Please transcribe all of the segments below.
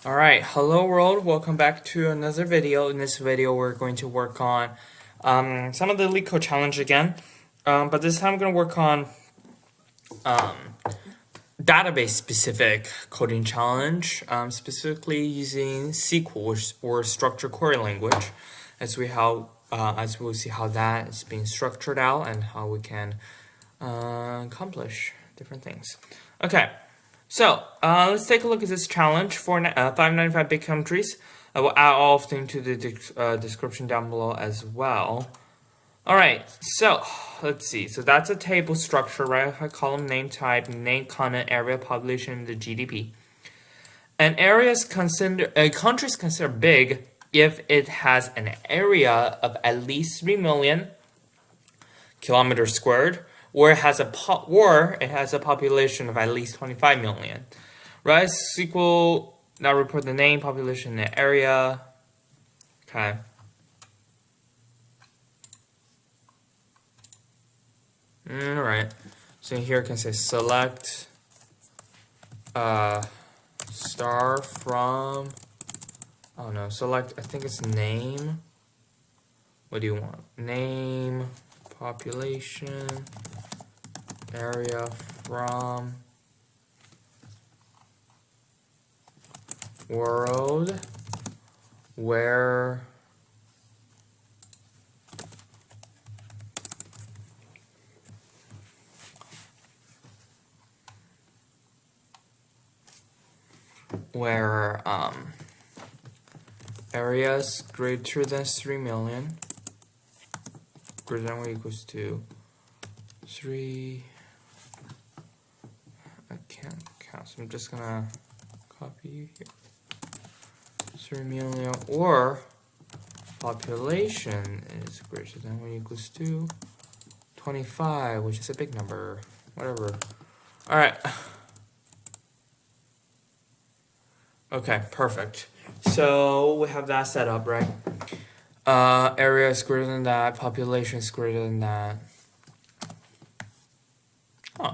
Alright, hello world, welcome back to another video. In this video we're going to work on some of the LeetCode challenge again, but this time I'm going to work on database specific coding challenge, specifically using SQL or structured query language, as we'll see how that is being structured out and how we can accomplish different things. Okay. So, let's take a look at this challenge for 595 big countries. I will add all of them to the description down below as well. Alright, so, let's see. So that's a table structure, right? I column name type, name, continent, area, population, the GDP. And countries considered big if it has an area of at least 3 million kilometers squared, or it has a population of at least 25 million. Right? SQL now report the name, population, and area. Okay. Alright. So here I can say select star from, oh no, select, I think it's name. What do you want? Name, population, area from, world, where areas greater than 3 million, greater than or equals to 3, I can't count, so I'm just gonna copy here, 3 million, or population is greater than or equals to 25, which is a big number, whatever. Alright. Okay, perfect. So we have that set up, right? Area is greater than that, population is greater than that. Huh.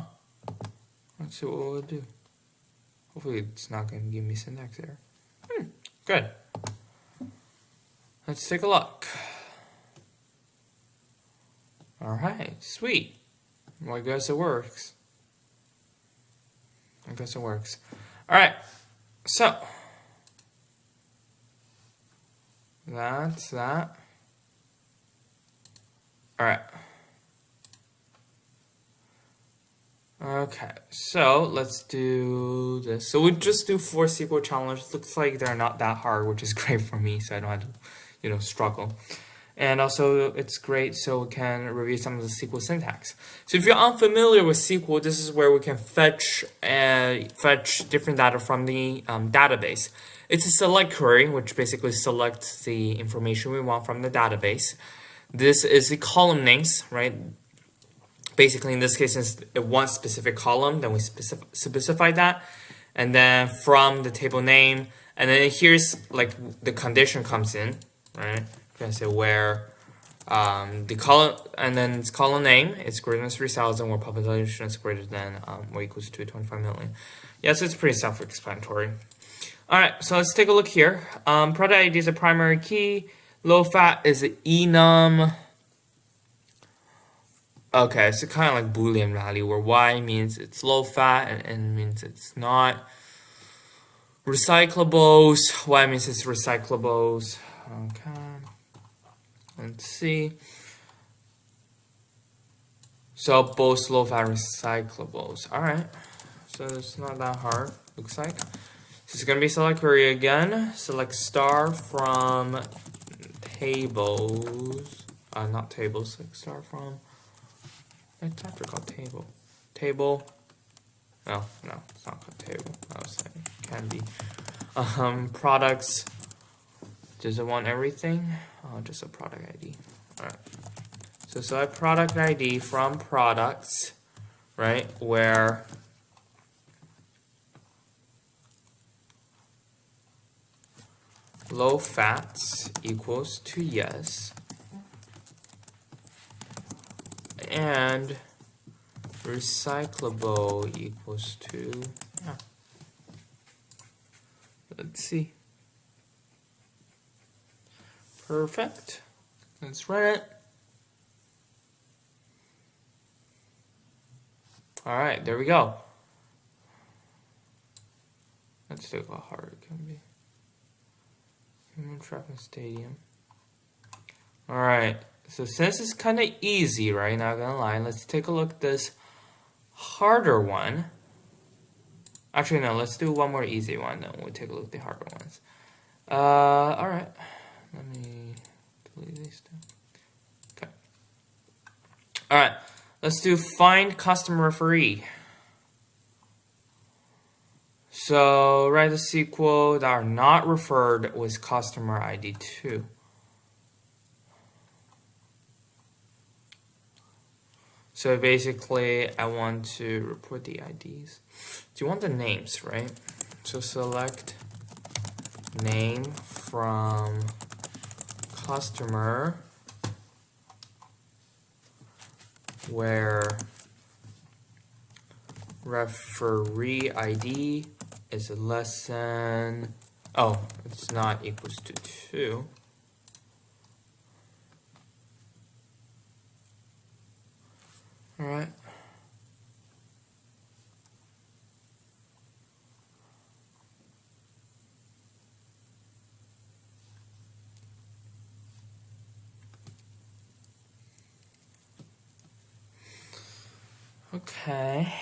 Let's see what we'll do. Hopefully it's not going to give me syntax error. Good. Let's take a look. Alright, sweet. Well, I guess it works. Alright, so that's that. Alright. Okay, so let's do this. So we just do 4 SQL challenges. Looks like they're not that hard, which is great for me, so I don't have to, struggle. And also, it's great so we can review some of the SQL syntax. So if you're unfamiliar with SQL, this is where we can fetch different data from the database. It's a select query, which basically selects the information we want from the database. This is the column names, right? Basically, in this case, it's one specific column, then we specify that. And then from the table name, and then here's like the condition comes in, right? We're gonna say where the column, and then it's column name, it's greater than 3,000, or population is greater than or equals to 25 million. Yeah, so it's pretty self-explanatory. All right, so let's take a look here. Product ID is a primary key. Low fat is an enum. Okay, so kind of like Boolean value, where Y means it's low fat and N means it's not. Recyclables, Y means it's recyclables. Okay, let's see. So both low fat recyclables. All right, so it's not that hard, looks like. So it's gonna be select query again. Select star from tables. Not tables. Select star from. It's not called table. Table. No, it's not called table. I was saying it can be. Products. Does it want everything? Oh, just a product ID. Alright. So select product ID from products, right? Where low fats equals to yes. And recyclable equals to Let's see. Perfect. Let's run it. All right, there we go. Let's look how hard it can be. Human traffic stadium. All right, so since it's kind of easy, right? Not gonna lie, let's take a look at this harder one. Actually, no, let's do one more easy one, then we'll take a look at the harder ones. All right, let me delete these two. Okay. All right, let's do find customer referee. So write a SQL that are not referred with customer ID 2. So basically, I want to report the IDs. Do you want the names, right? So select name from customer where referee ID is less than, oh, it's not equals to 2. All right. Okay.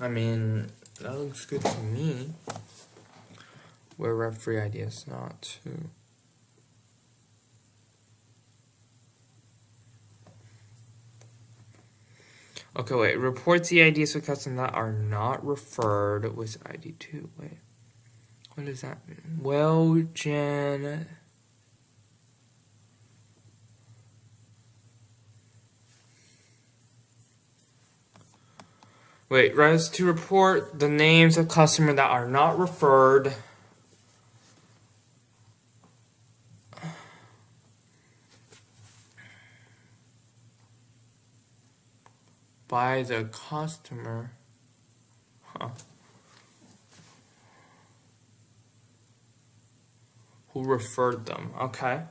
I mean, that looks good to me. Where referee ID is not 2. Okay, wait. Reports the IDs for customers that are not referred with ID 2. Wait. What does that mean? Well, Jen. Wait, right, to report the names of customers that are not referred by the customer. Huh. Who referred them? Okay.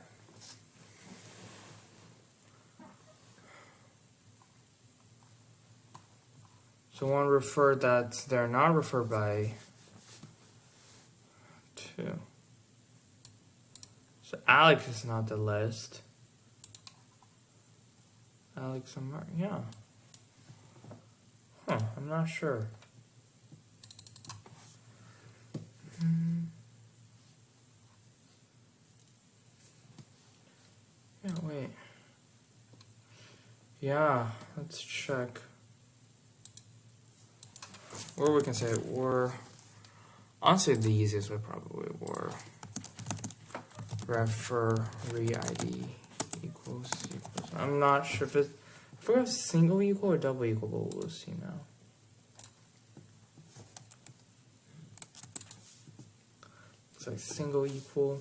So one referred that they're not referred by 2. So Alex is not the list. Alex and Mark, yeah. Huh, I'm not sure. Yeah, wait. Yeah, let's check. Or we can say or. Honestly, the easiest would probably were referee ID equals. I'm not sure if it's. I forgot single equal or double equal, but we'll see now. It's like single equal.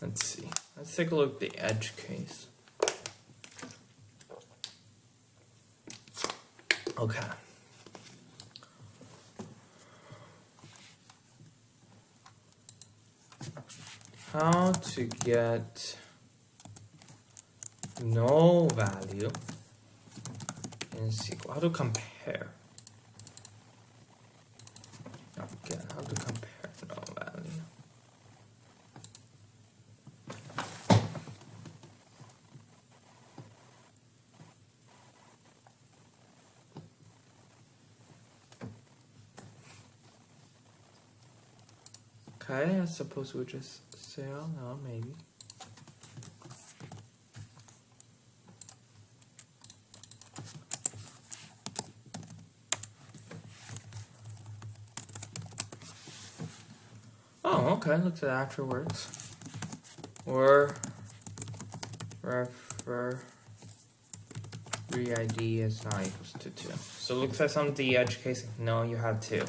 Let's see. Let's take a look at the edge case. Okay. How to get no value in SQL. How to compare. Again, how to compare no value. Okay, I suppose we'll just say, oh no, maybe. Okay, looks like that actually works. Or refer re-ID is not equals to 2. So it looks like some of the edge case, no, you have 2.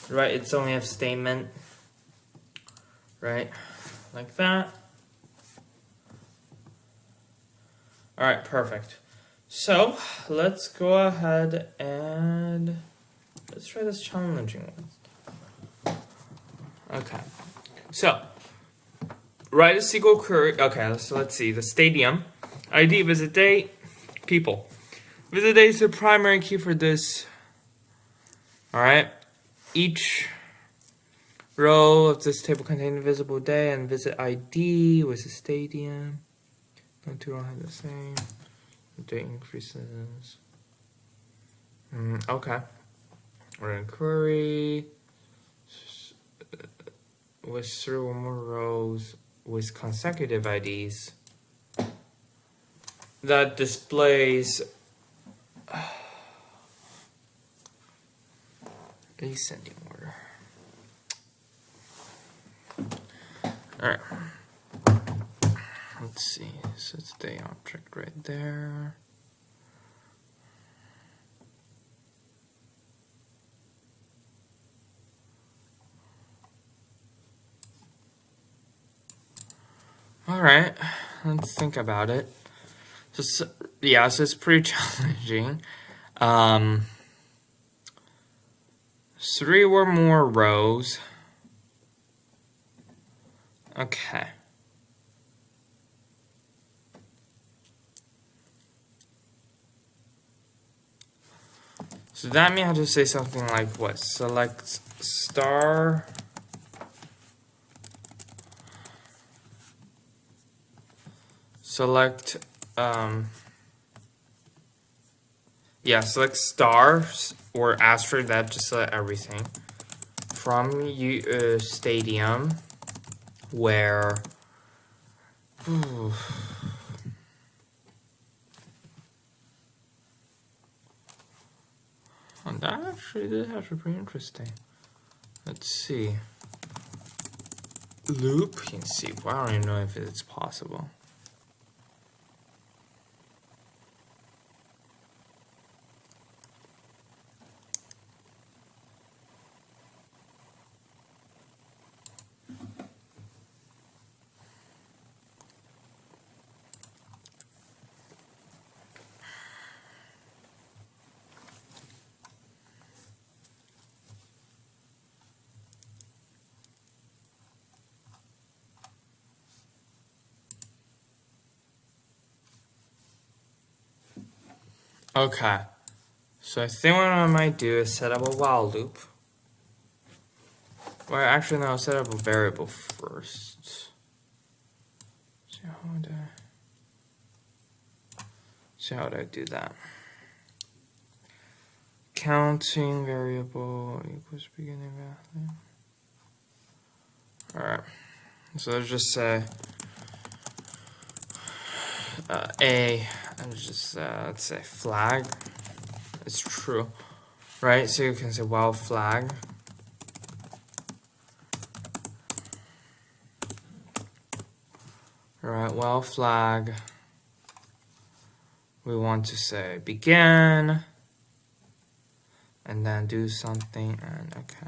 Right, it's only a statement. Right, like that. Alright, perfect. So let's go ahead and let's try this challenging one. Okay, so write a SQL query. Okay, so let's see. The stadium, ID, visit date, people. Visit date is the primary key for this. Alright, each row of this table contains a visible day and visit ID with the stadium. No two rows have the same. The date increases. Okay. We're in query with 3 or more rows with consecutive IDs that displays ascending order. Alright. Let's see. So it's the object right there. Alright, let's think about it. So yeah, so it's pretty challenging. 3 or more rows. Okay. So that means I have to say something like what? Select star. Select, select stars or asterisk, that just select everything. From stadium where and that is actually pretty interesting. Let's see. Loop, you can see. Well, I don't even know if it's possible. Okay, so I think what I might do is set up a while loop. Well, actually, no, I'll set up a variable first. So how do I do that? Counting variable equals beginning value. Alright, so let's just say A, and just let's say flag. It's true, right? So you can say while flag. Alright, while flag. We want to say begin, and then do something, and okay.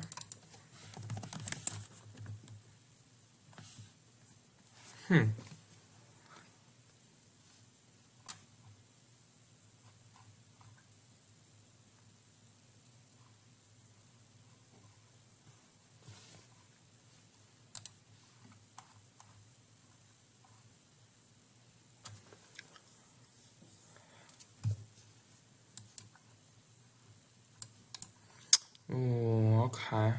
Ooh, okay.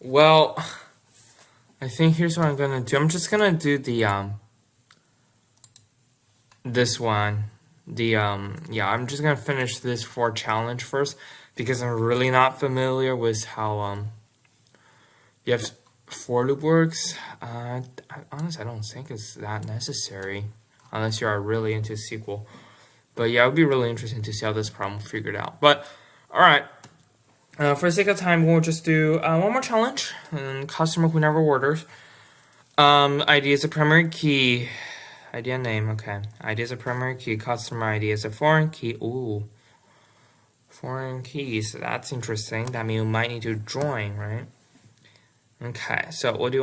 Well, I think here's what I'm gonna do. I'm just gonna do the this one. I'm just gonna finish this for challenge first because I'm really not familiar with how you have for loop works. Honestly, I don't think it's that necessary. unless you are really into SQL. But yeah, it would be really interesting to see how this problem figured out. But all right, for the sake of time, we'll just do one more challenge. And customer who never orders. ID is a primary key. ID name, okay. ID is a primary key. Customer ID is a foreign key. Ooh, foreign keys. That's interesting. That means you might need to join, right? Okay, so what do you want?